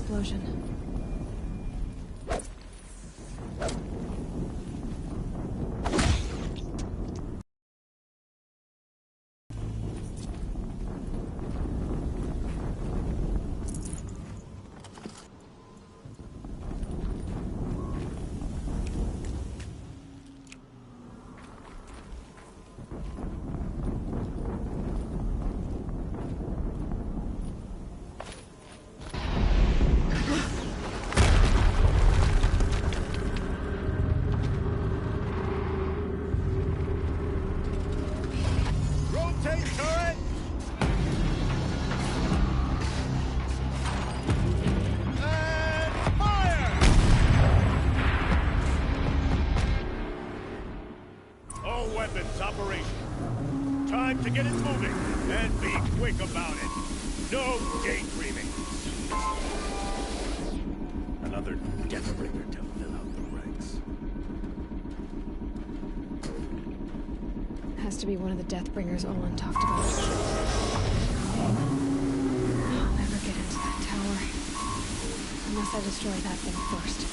explosion. Time to get it moving, and be quick about it. No daydreaming. Another Deathbringer to fill out the ranks. Has to be one of the Deathbringers Olin talked about. I'll never get into that tower. Unless I destroy that thing first.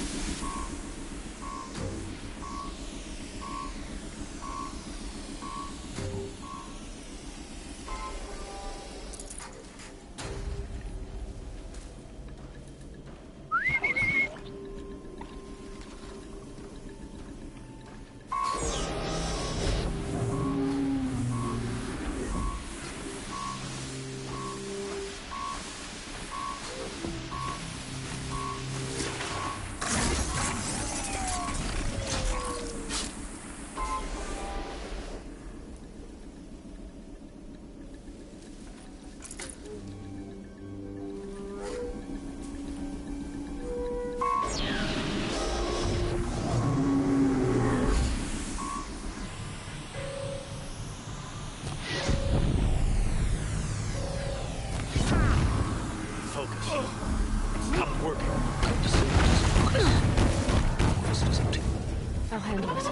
I'll handle it.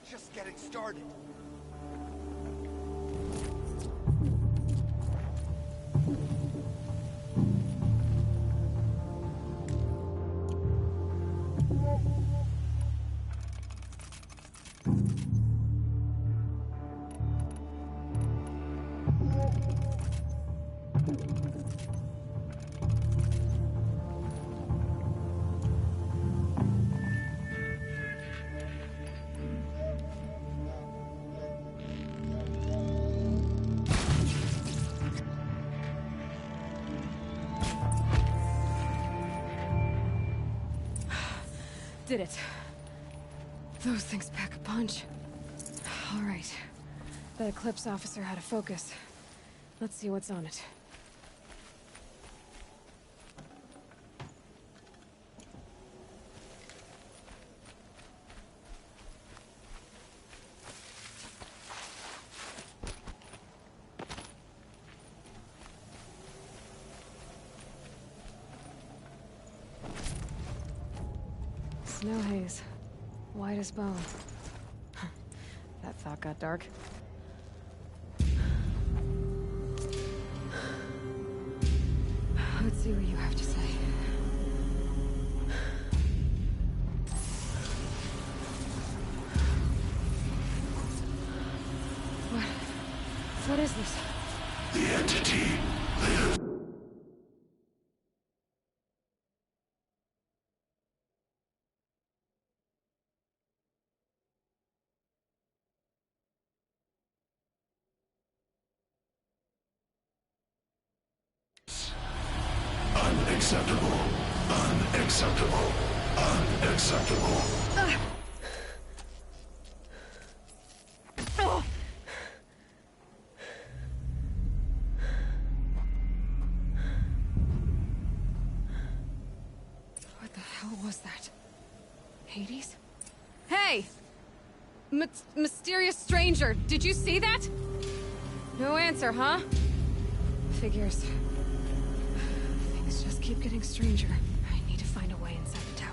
Just getting started. Did it. Those things pack a punch. All right. That Eclipse officer had a focus. Let's see what's on it. Snow haze. White as bone. That thought got dark. Let's see what you have to say. What is this? The entity lives. Unacceptable. Unacceptable. Unacceptable. What the hell was that? Hades? Hey! Mysterious stranger, did you see that? No answer, huh? Figures. Things just keep getting stranger. I need to find a way inside the tower.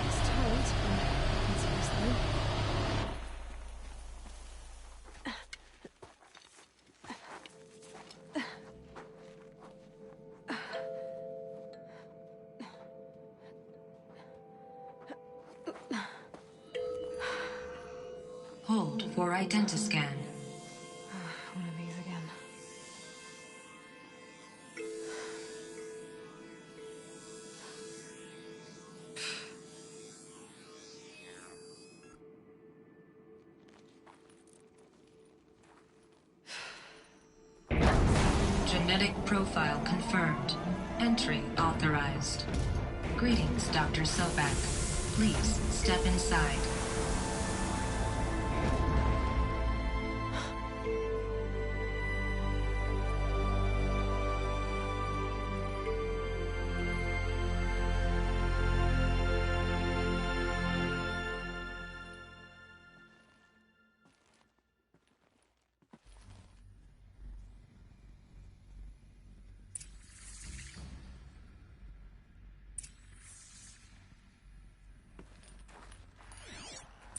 It's tight, but I can see this through. Hold for identiscan. One of these again. Genetic profile confirmed. Entry authorized. Greetings, Dr. Sobak. Please step inside.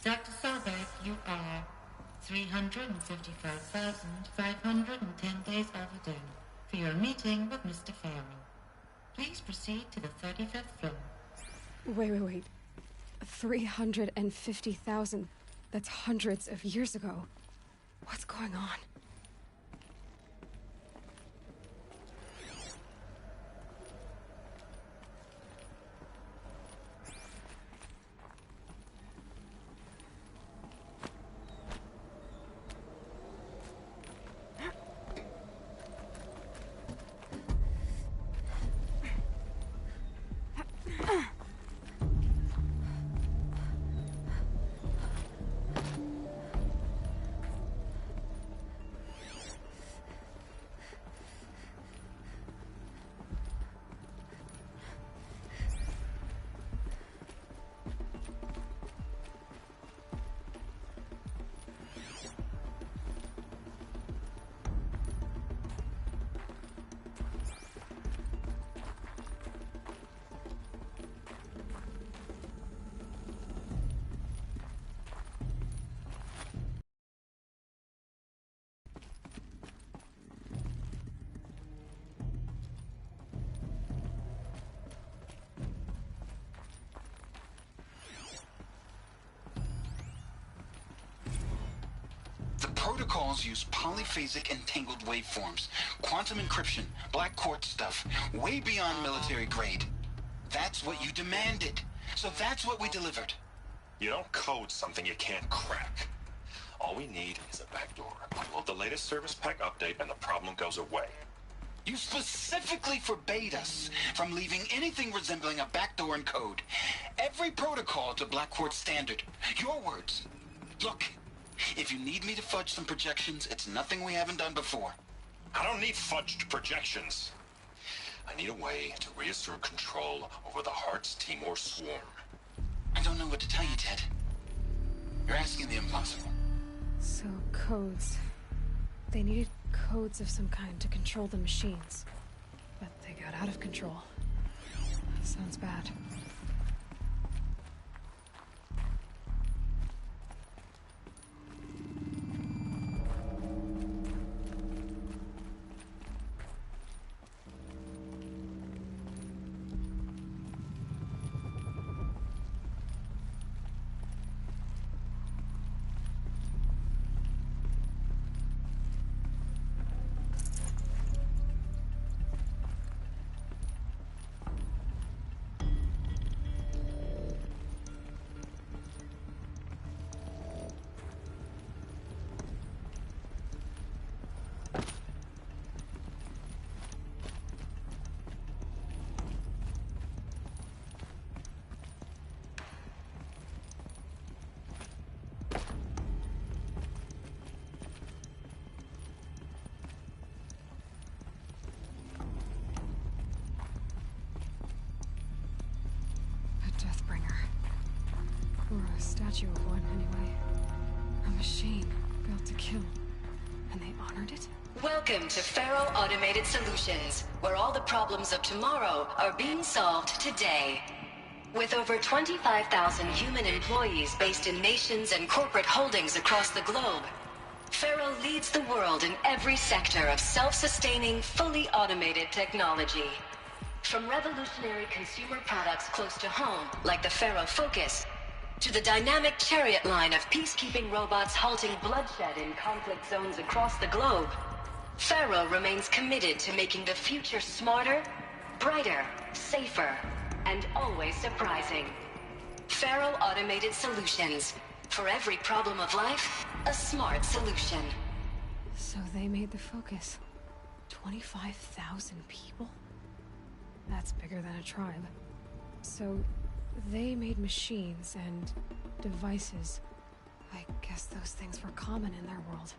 Dr. Sobek, you are 355,510 days overdue for your meeting with Mr. Farrell. Please proceed to the 35th floor. Wait. 350,000. That's hundreds of years ago. What's going on? protocols use polyphasic entangled waveforms, quantum encryption, black quartz stuff, way beyond military grade. That's what you demanded. So that's what we delivered. You don't code something you can't crack. All we need is a backdoor. Upload the latest service pack update and the problem goes away. You specifically forbade us from leaving anything resembling a backdoor in code. Every protocol to Black Quartz standard. Your words. Look, if you need me to fudge some projections, it's nothing we haven't done before. I don't need fudged projections. I need a way to reassert control over the Heart's Timor swarm. I don't know what to tell you, Ted. You're asking the impossible. So, codes. They needed codes of some kind to control the machines. But they got out of control. Sounds bad. Or a statue of one, anyway. A machine built to kill. And they honored it? Welcome to Faro Automated Solutions, where all the problems of tomorrow are being solved today. With over 25,000 human employees based in nations and corporate holdings across the globe, Faro leads the world in every sector of self-sustaining, fully automated technology. From revolutionary consumer products close to home, like the Faro Focus, to the dynamic Chariot line of peacekeeping robots halting bloodshed in conflict zones across the globe, Faro remains committed to making the future smarter, brighter, safer, and always surprising. Faro Automated Solutions. For every problem of life, a smart solution. So they made the Focus. 25,000 people? That's bigger than a tribe. So they made machines and devices. I guess those things were common in their world.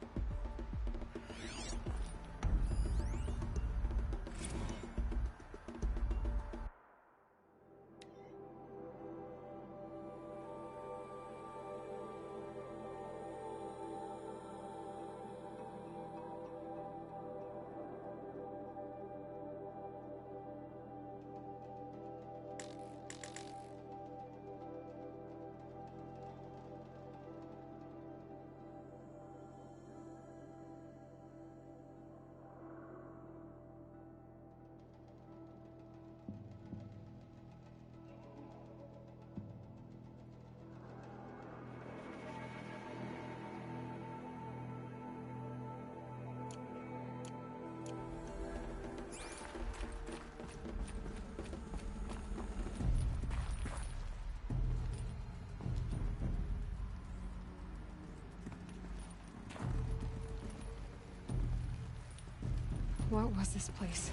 What was this place?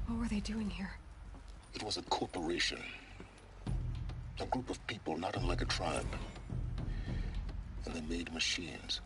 What were they doing here? It was a corporation. A group of people not unlike a tribe. And they made machines.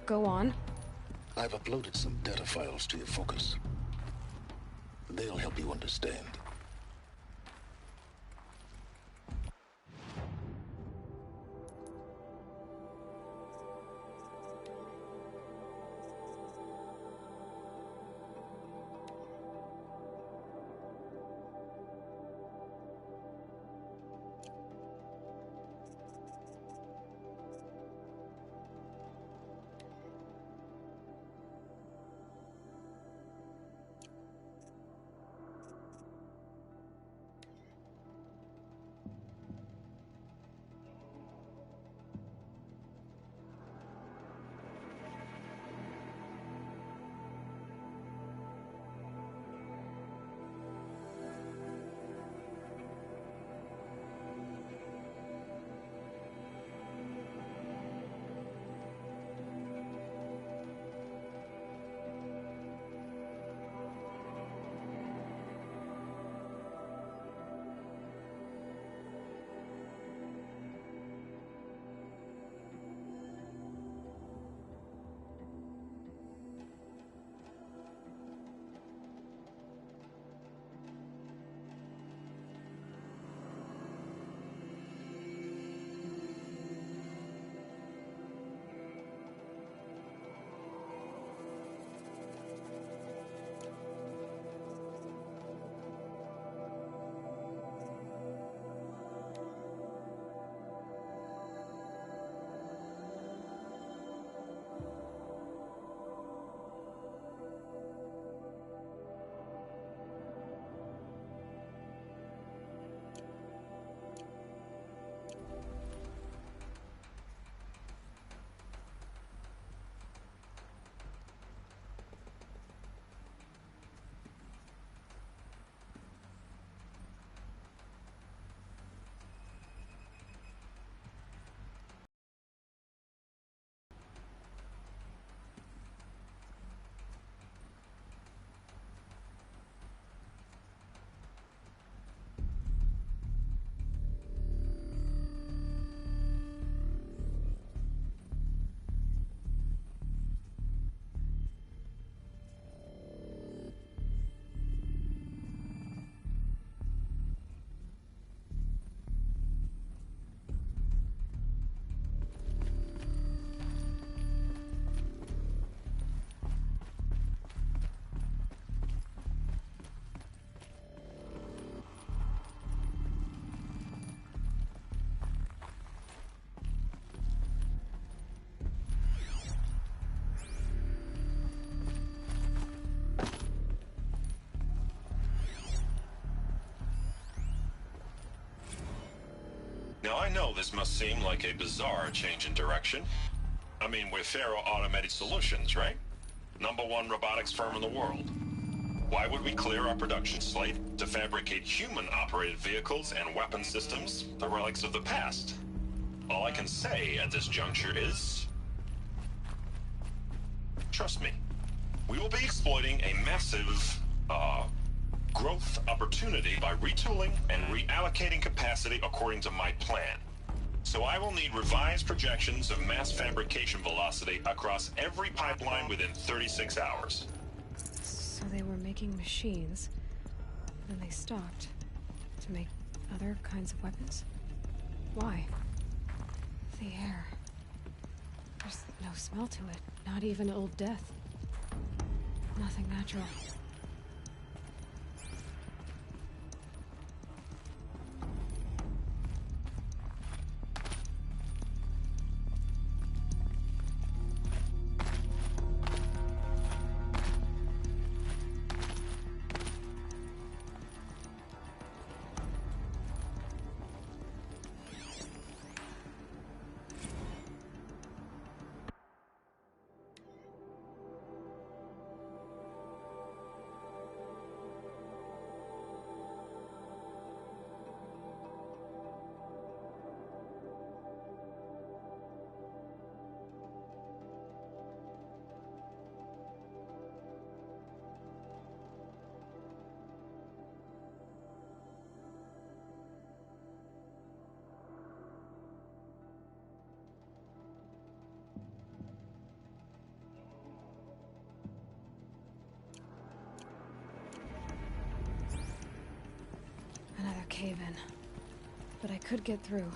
Go on. I've uploaded some data files to your focus. They'll help you understand. Now, I know this must seem like a bizarre change in direction. I mean, we're Faro Automated Solutions, right? #1 robotics firm in the world. Why would we clear our production slate to fabricate human-operated vehicles and weapon systems, the relics of the past? All I can say at this juncture is... trust me. We will be exploiting a massive, growth opportunity by retooling and reallocating capacity according to my plan. So I will need revised projections of mass fabrication velocity across every pipeline within 36 hours. So they were making machines, then they stopped to make other kinds of weapons? Why? The air. There's no smell to it, not even old death. Nothing natural. cave-in. But I could get through.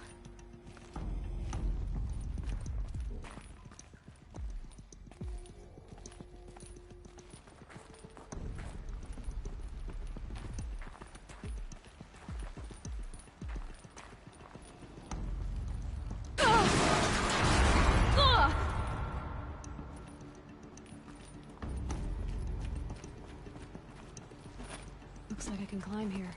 Looks like I can climb here.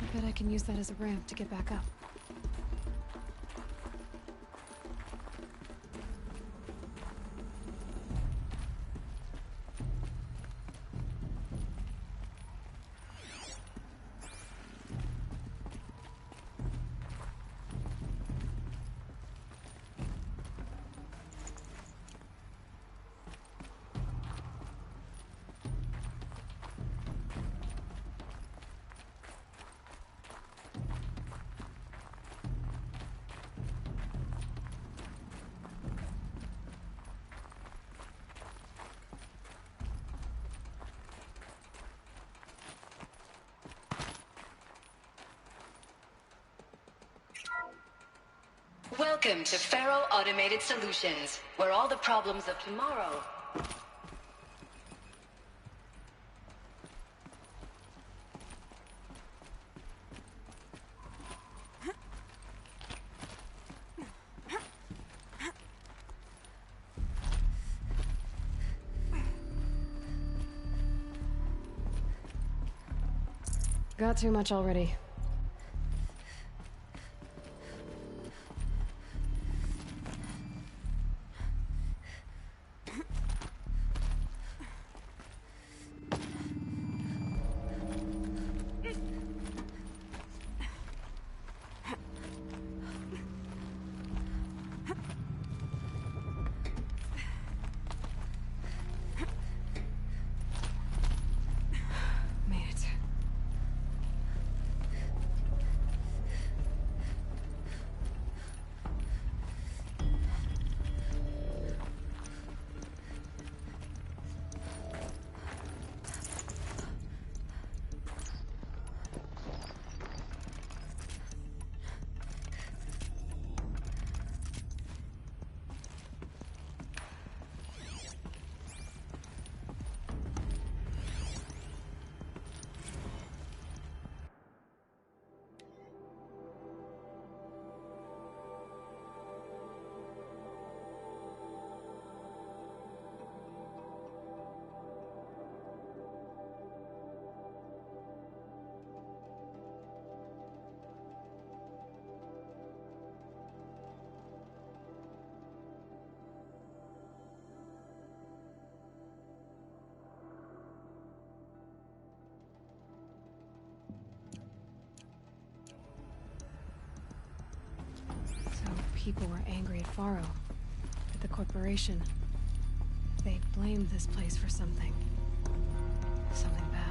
I bet I can use that as a ramp to get back up. Welcome to Faro Automated Solutions, where all the problems of tomorrow... Got too much already. People were angry at Faro, at the corporation. They blamed this place for something. Something bad.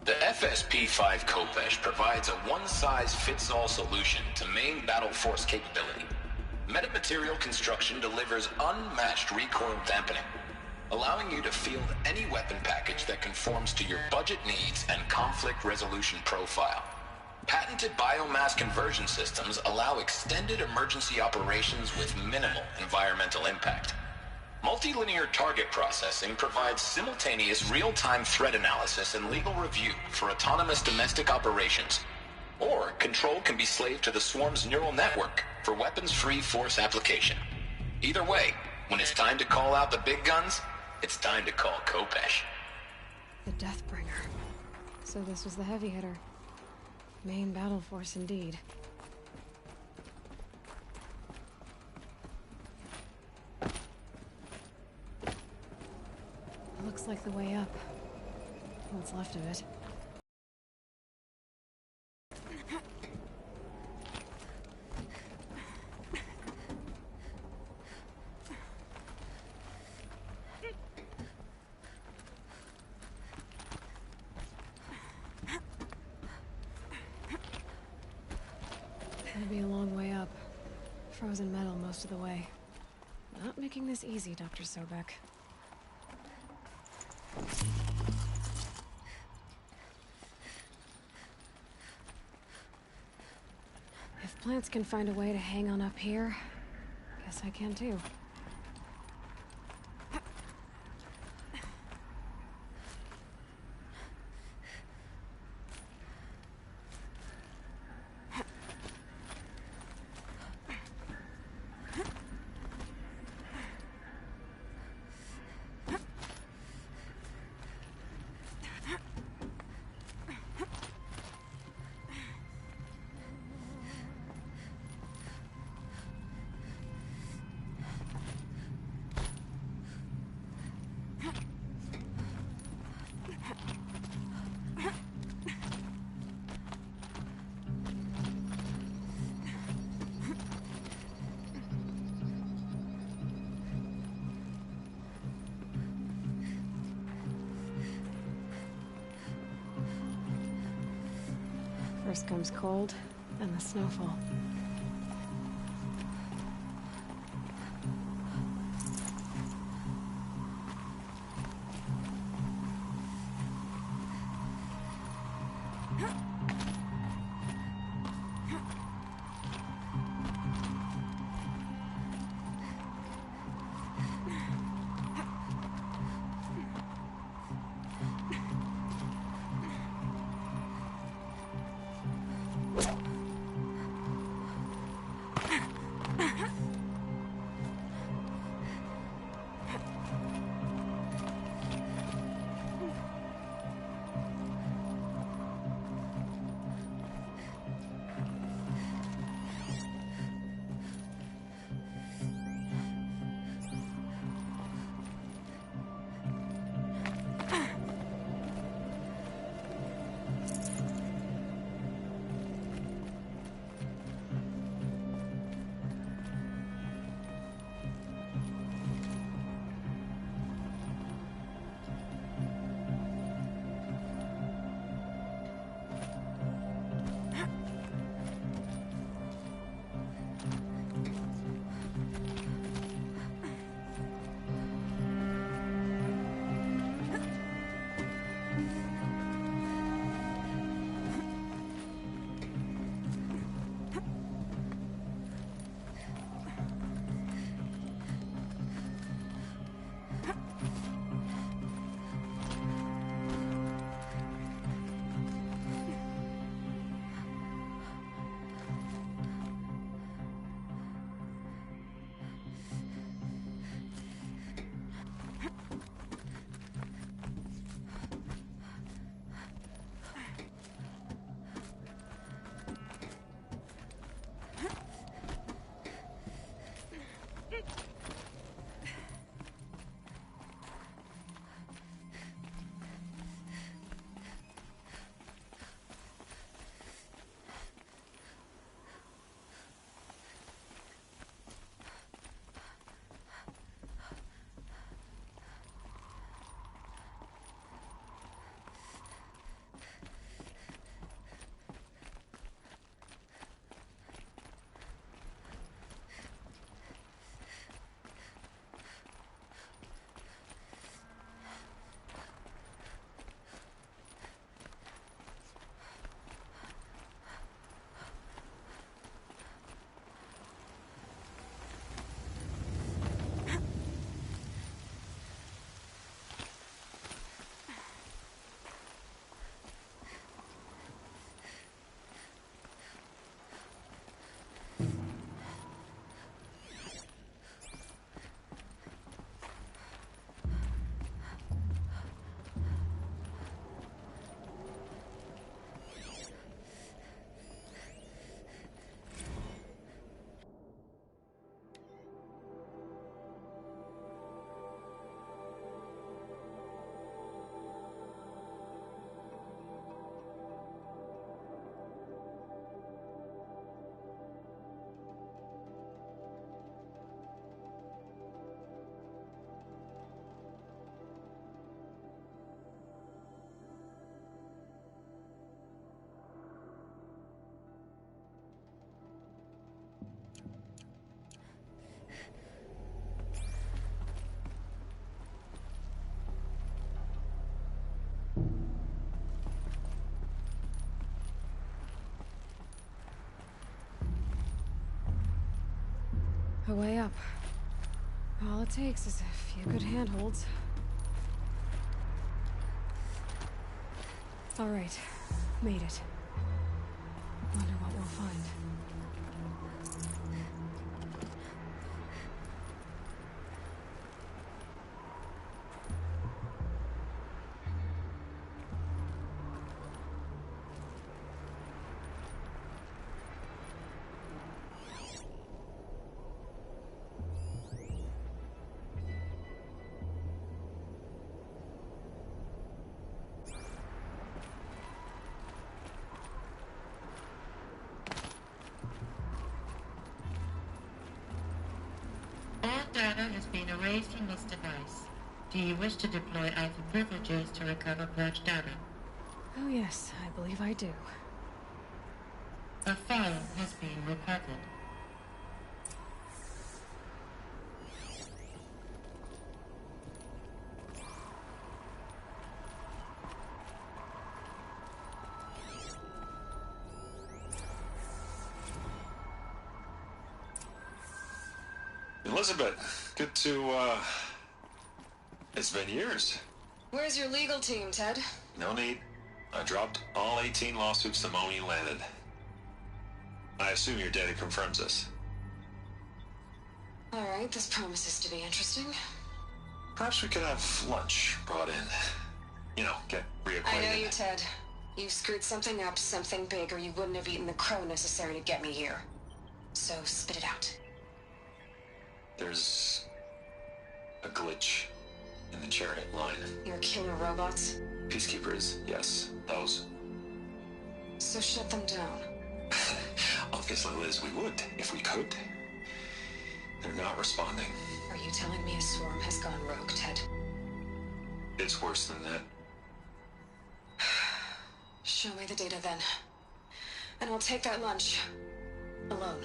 The FSP-5 Khopesh provides a one-size-fits-all solution to main battle force capability. Metamaterial construction delivers unmatched recoil dampening, allowing you to field any weapon package that conforms to your budget needs and conflict resolution profile. Patented biomass conversion systems allow extended emergency operations with minimal environmental impact. Multilinear target processing provides simultaneous real-time threat analysis and legal review for autonomous domestic operations. Or control can be slaved to the swarm's neural network for weapons-free force application. Either way, when it's time to call out the big guns, it's time to call Khopesh. The Deathbringer. So this was the heavy hitter. Main battle force indeed. Looks like the way up. What's left of it. Gonna be a long way up. Frozen metal most of the way. Not making this easy, Dr. Sobek. If plants can find a way to hang on up here, guess I can too. First comes cold, then the snowfall. the way up. All it takes is a few good handholds. All right, made it. Wonder what we'll find. Data has been erased from this device. Do you wish to deploy Alpha privileges to recover purged data? Oh yes, I believe I do. A file has been recovered. Elizabeth, good to, it's been years. Where's your legal team, Ted? No need. I dropped all 18 lawsuits the moment you landed. I assume your data confirms this. Alright, this promises to be interesting. Perhaps we could have lunch brought in. You know, get reacquainted. I know you, Ted. You screwed something up, something big, or you wouldn't have eaten the crow necessary to get me here. So, spit it out. There's a glitch in the chariot line. Your killer robots? Peacekeepers, yes, those. So shut them down. Obviously, Liz, we would, if we could. They're not responding. Are you telling me a swarm has gone rogue, Ted? It's worse than that. Show me the data then. And I'll take that lunch. Alone.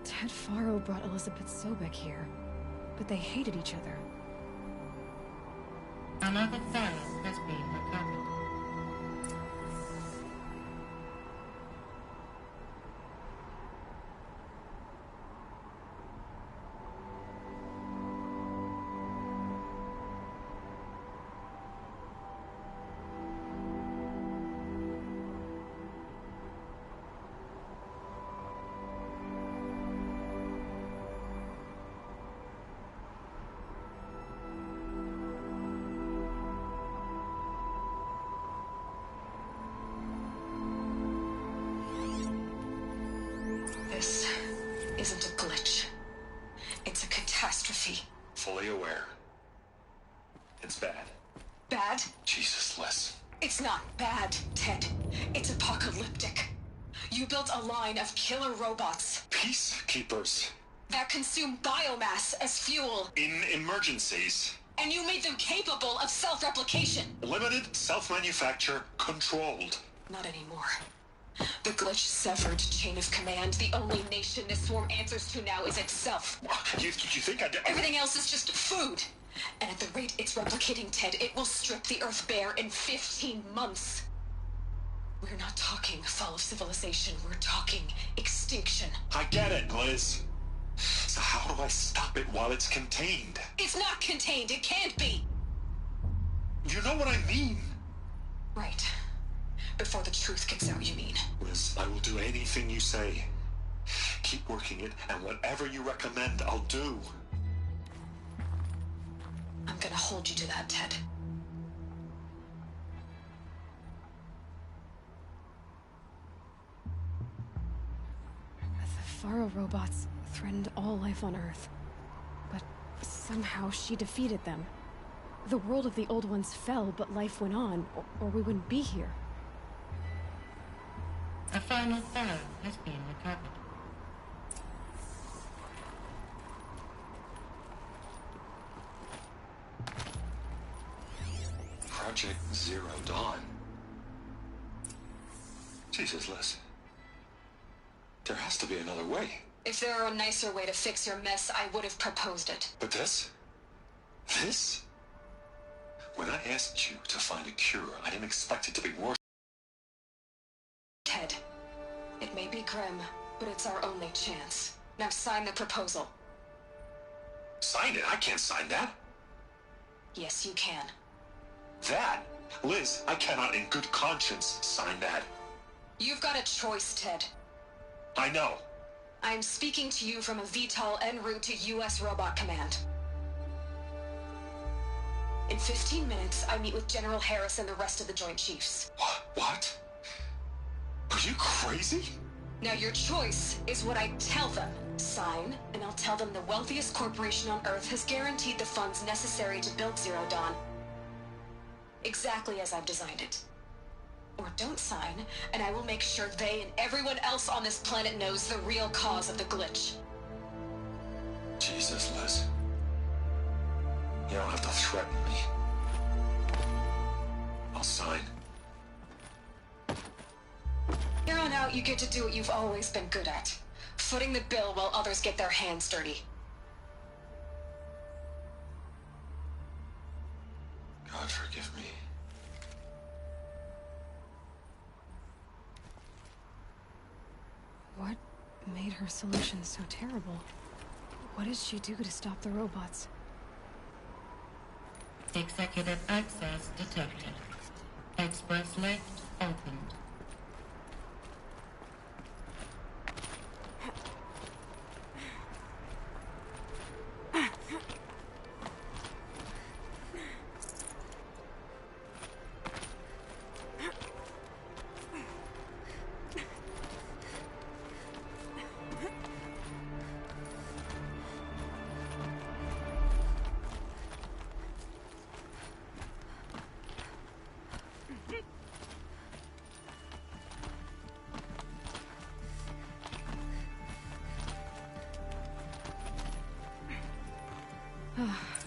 Ted Faro brought Elizabeth Sobek here, but they hated each other. Another file has been recovered. This isn't a glitch. It's a catastrophe. Fully aware. It's bad. Bad? Jesus, Les. It's not bad, Ted. It's apocalyptic. You built a line of killer robots Peacekeepers. that consume biomass as fuel, In emergencies. and you made them capable of self-replication. Limited, self-manufacture, controlled. Not anymore. The glitch severed chain of command. The only nation this swarm answers to now is itself. You think I'd... Everything else is just food. And at the rate it's replicating, Ted, it will strip the Earth bare in 15 months. We're not talking fall of civilization. We're talking extinction. I get it, Liz. So how do I stop it while it's contained? It's not contained. It can't be. You know what I mean. Right. Before the truth gets out, you mean? Liz, I will do anything you say. Keep working it, and whatever you recommend, I'll do. I'm gonna hold you to that, Ted. The Faro robots threatened all life on Earth. But somehow she defeated them. The world of the old ones fell, but life went on, or we wouldn't be here. A final file has been recovered. Project Zero Dawn. Jesus, Liz. There has to be another way. If there were a nicer way to fix your mess, I would have proposed it. But this? This? When I asked you to find a cure, I didn't expect it to be worse. Ted, it may be grim, but it's our only chance. Now sign the proposal. Sign it? I can't sign that. Yes, you can. That? Liz, I cannot in good conscience sign that. You've got a choice, Ted. I know. I am speaking to you from a VTOL en route to U.S. Robot Command. In 15 minutes, I meet with General Harris and the rest of the Joint Chiefs. What? Are you crazy? Now your choice is what I tell them. Sign, and I'll tell them the wealthiest corporation on Earth has guaranteed the funds necessary to build Zero Dawn. Exactly as I've designed it. Or don't sign, and I will make sure they and everyone else on this planet knows the real cause of the glitch. Jesus, Liz. You don't have to threaten me. I'll sign. Here on out, you get to do what you've always been good at. Footing the bill while others get their hands dirty. God forgive me. What made her solution so terrible? What did she do to stop the robots? Executive access detected. Express lift opened.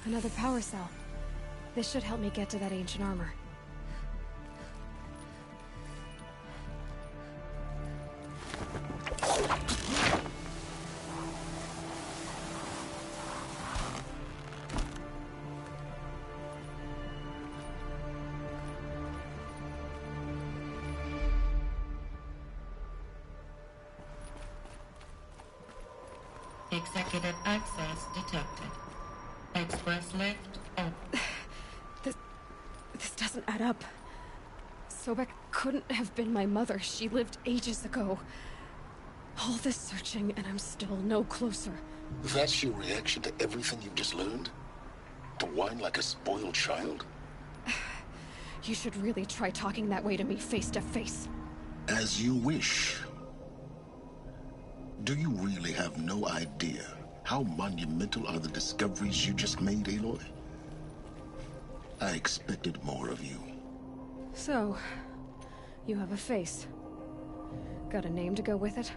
Another power cell. This should help me get to that ancient armor. Executive access detected. Express lift open. This doesn't add up. Sobek couldn't have been my mother. She lived ages ago. All this searching, and I'm still no closer. That's your reaction to everything you've just learned? To whine like a spoiled child? You should really try talking that way to me face to face. As you wish. Do you really have no idea how monumental are the discoveries you just made, Aloy? I expected more of you. So, you have a face. Got a name to go with it?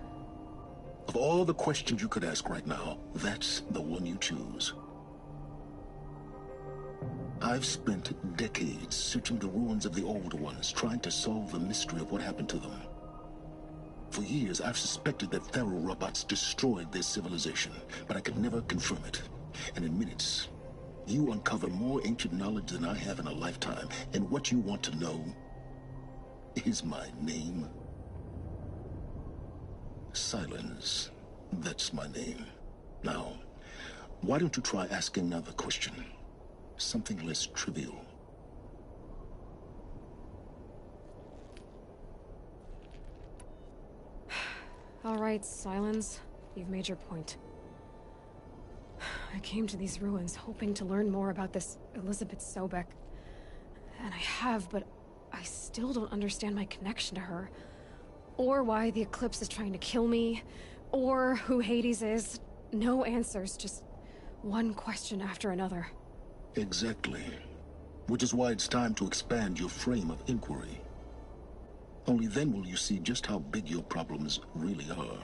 Of all the questions you could ask right now, that's the one you choose. I've spent decades searching the ruins of the old ones, trying to solve the mystery of what happened to them. For years, I've suspected that Faro robots destroyed their civilization, but I could never confirm it. And in minutes, you uncover more ancient knowledge than I have in a lifetime, and what you want to know is my name. Silence. That's my name. Now, why don't you try asking another question? Something less trivial. All right, Silence. You've made your point. I came to these ruins hoping to learn more about this Elizabeth Sobek. And I have, but I still don't understand my connection to her. Or why the Eclipse is trying to kill me. Or who Hades is. No answers, just one question after another. Exactly. Which is why it's time to expand your frame of inquiry. Only then will you see just how big your problems really are.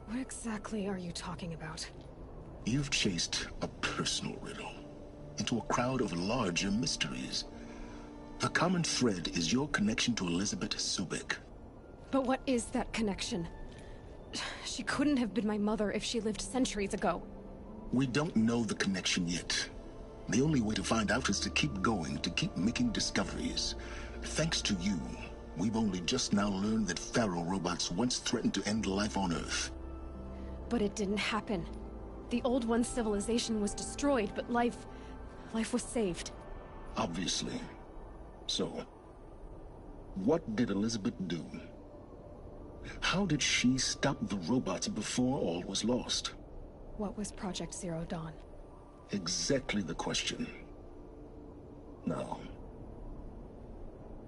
What exactly are you talking about? You've chased a personal riddle into a crowd of larger mysteries. The common thread is your connection to Elizabeth Sobek. But what is that connection? She couldn't have been my mother if she lived centuries ago. We don't know the connection yet. The only way to find out is to keep going, to keep making discoveries. Thanks to you, We've only just now learned that Pharaoh robots once threatened to end life on Earth. But it didn't happen. The Old One's civilization was destroyed, but life was saved. Obviously. So, what did Elizabeth do? How did she stop the robots before all was lost? What was Project Zero Dawn? Exactly the question. Now,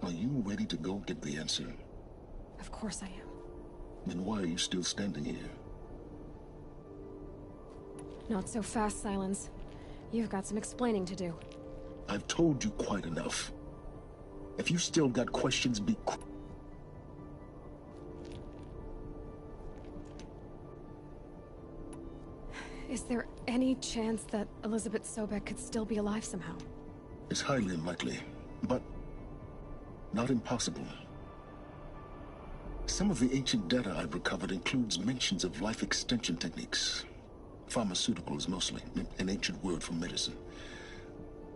are you ready to go get the answer? Of course I am. Then why are you still standing here? Not so fast, Silence. You've got some explaining to do. I've told you quite enough. If you still got questions, be quick. Is there any chance that Elizabeth Sobek could still be alive somehow? It's highly unlikely, but not impossible. Some of the ancient data I've recovered includes mentions of life extension techniques. Pharmaceuticals mostly, an ancient word for medicine.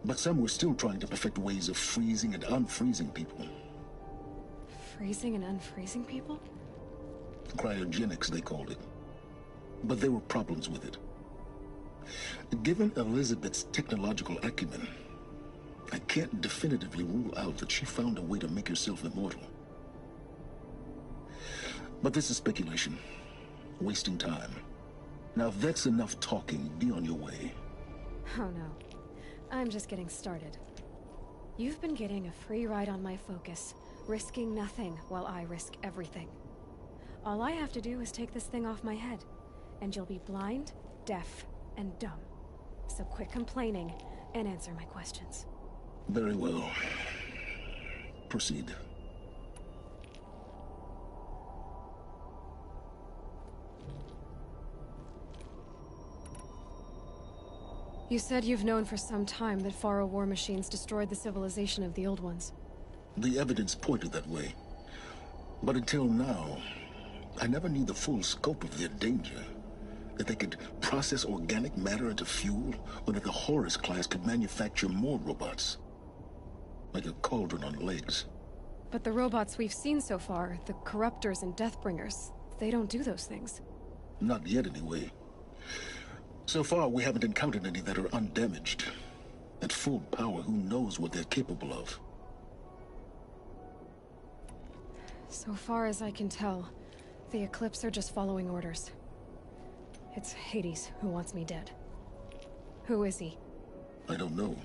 But some were still trying to perfect ways of freezing and unfreezing people. Freezing and unfreezing people? Cryogenics, they called it. But there were problems with it. Given Elizabeth's technological acumen, I can't definitively rule out that she found a way to make herself immortal. But this is speculation. Wasting time. Now, if that's enough talking, be on your way. Oh no. I'm just getting started. You've been getting a free ride on my focus, risking nothing while I risk everything. All I have to do is take this thing off my head, and you'll be blind, deaf, and dumb. So quit complaining and answer my questions. Very well. Proceed. You said you've known for some time that Pharaoh war machines destroyed the civilization of the Old Ones. The evidence pointed that way. But until now, I never knew the full scope of their danger. That they could process organic matter into fuel, or that the Horus class could manufacture more robots. Like a cauldron on legs. But the robots we've seen so far, the Corruptors and Deathbringers, they don't do those things. Not yet, anyway. So far, we haven't encountered any that are undamaged. At full power, who knows what they're capable of? So far as I can tell, the Eclipse are just following orders. It's Hades who wants me dead. Who is he? I don't know.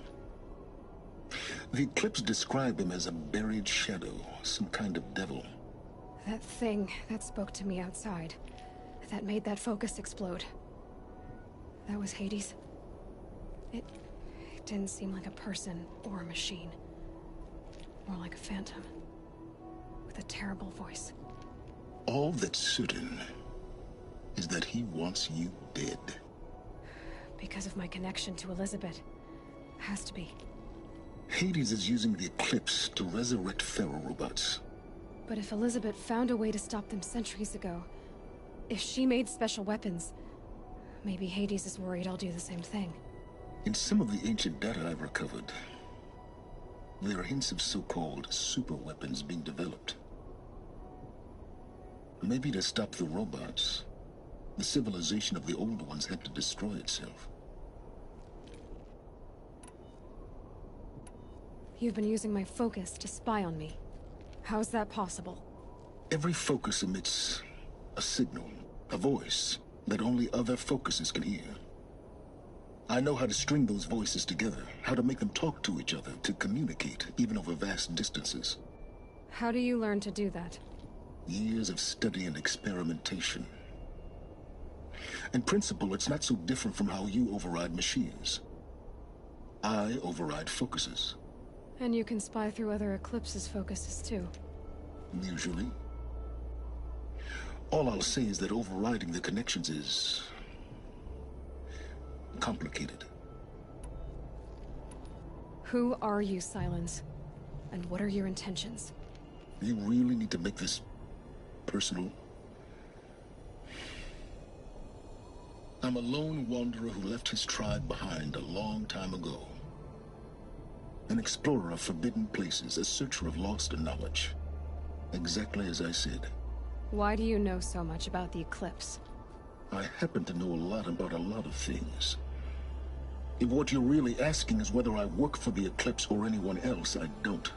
The Eclipse describe him as a buried shadow, some kind of devil. That thing that spoke to me outside, that made that focus explode. That was Hades. It didn't seem like a person or a machine. More like a phantom. With a terrible voice. All that's certain is that he wants you dead. Because of my connection to Elizabeth. Has to be. Hades is using the Eclipse to resurrect Pharaoh robots. But if Elizabeth found a way to stop them centuries ago, if she made special weapons, maybe Hades is worried I'll do the same thing. In some of the ancient data I've recovered, there are hints of so-called super weapons being developed. Maybe to stop the robots, the civilization of the Old Ones had to destroy itself. You've been using my focus to spy on me. How's that possible? Every focus emits a signal, a voice, that only other focuses can hear. I know how to string those voices together, how to make them talk to each other, to communicate, even over vast distances. How do you learn to do that? Years of study and experimentation. In principle, it's not so different from how you override machines. I override focuses. And you can spy through other Eclipse's focuses too. Usually. All I'll say is that overriding the connections is complicated. Who are you, Silence? And what are your intentions? You really need to make this personal? I'm a lone wanderer who left his tribe behind a long time ago. An explorer of forbidden places, a searcher of lost knowledge. Exactly as I said. Why do you know so much about the eclipse? I happen to know a lot about a lot of things. If what you're really asking is whether I work for the Eclipse or anyone else, I don't.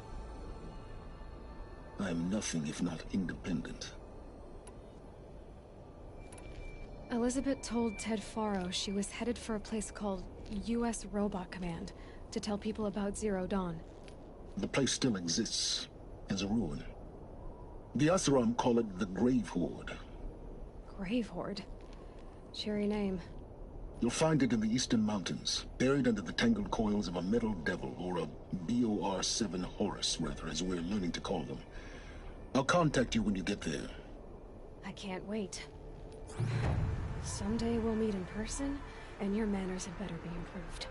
I am nothing if not independent. Elizabeth told Ted Faro she was headed for a place called U.S. Robot Command to tell people about Zero Dawn. The place still exists, as a ruin. The Asaram call it the Grave Horde. Grave Horde? Cheery name. You'll find it in the Eastern Mountains, buried under the tangled coils of a metal devil, or a BOR-7 Horus, rather, as we're learning to call them. I'll contact you when you get there. I can't wait. Someday we'll meet in person, and your manners had better be improved.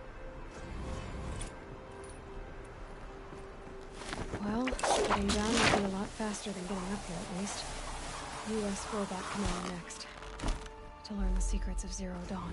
Well, getting down will be a lot faster than getting up here, at least. U.S. Robot Command next. To learn the secrets of Zero Dawn.